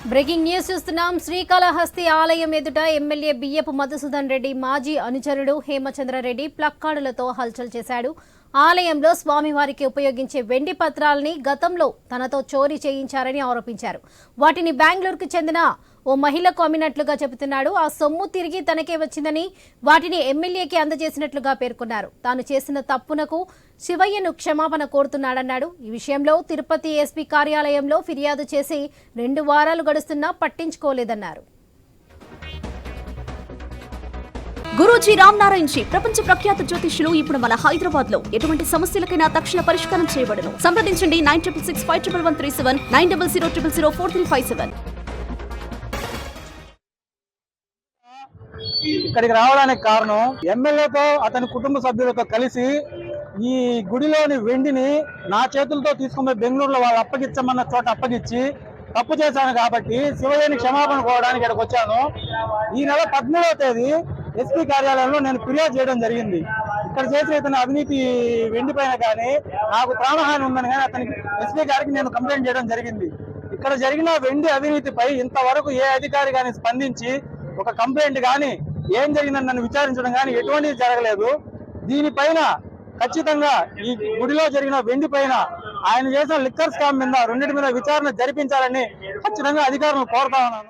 Breaking news చూస్తున్నాం. శ్రీకాళహస్తి ఆలయం ఎదుట ఎమ్మెల్యే బియ్యపు మధుసూదన్ రెడ్డి మాజీ అనుచరుడు హేమచంద్రారెడ్డి ప్లక్కార్డులతో హల్చల్ చేశాడు. ఆలయంలో స్వామివారికి ఉపయోగించే వెండి పత్రాలని గతంలో తనతో చోరీ చేయించారని ఆరోపించారు. వాటిని బెంగళూరుకు చెందిన ఓ మహిళకు అమ్మినట్లుగా చెబుతున్నాడు. ఆ సొమ్ము తిరిగి తనకే వచ్చిందని వాటిని ఎమ్మెల్యేకి అందజేసినట్లుగా పేర్కొన్నారు. తాను చేసిన తప్పునకు శివయ్యను క్షమాపణ కోరుతున్నాడన్నాడు. ఈ విషయంలో తిరుపతి ఎస్పీ కార్యాలయంలో ఫిర్యాదు చేసి 2 వారాలు గడుస్తున్నా పట్టించుకోలేదన్నారు. గురూజీ రామ్ నారాయణ్ జీ ప్రపంచ ప్రఖ్యాత జ్యోతిష్యులు ఇప్పుడు మన హైదరాబాద్ లో ఎటువంటి సమస్యలకైనా తక్షణ పరిష్కారం చేయబడును. సంప్రదించండి 96651137 9000004357. ఇక్కడికి రావడానికి కారణం ఎమ్మెల్యేతో అతని కుటుంబ సభ్యులతో కలిసి ఈ గుడిలోని వెండిని నా చేతులతో తీసుకుని బెంగళూరులో వాళ్ళు అప్పగించమన్న చోట అప్పగించి తప్పు చేశాను కాబట్టి శివయ్యని క్షమాపణ కోవడానికి ఇక్కడికి వచ్చాను. ఈ నెల 13వ తేదీ ఎస్పీ కార్యాలయంలో నేను ఫిర్యాదు చేయడం జరిగింది. ఇక్కడ చేసిన ఇతని అవినీతి వెండి పైన కానీ నాకు ప్రాణహాని ఉందని కానీ అతనికి ఎస్పీ గారికి నేను కంప్లైంట్ చేయడం జరిగింది. ఇక్కడ జరిగిన వెండి అవినీతిపై ఇంతవరకు ఏ అధికారి కానీ స్పందించి ఒక కంప్లైంట్ కానీ ఏం జరిగిందని నన్ను విచారించడం కానీ ఎటువంటిది జరగలేదు. దీనిపైన ఖచ్చితంగా ఈ గుడిలో జరిగిన వెండి పైన ఆయన చేసిన లిక్కర్ స్కామ్ మీద 2 మీద విచారణ జరిపించాలని ఖచ్చితంగా అధికారులను కోరుతా ఉన్నాను.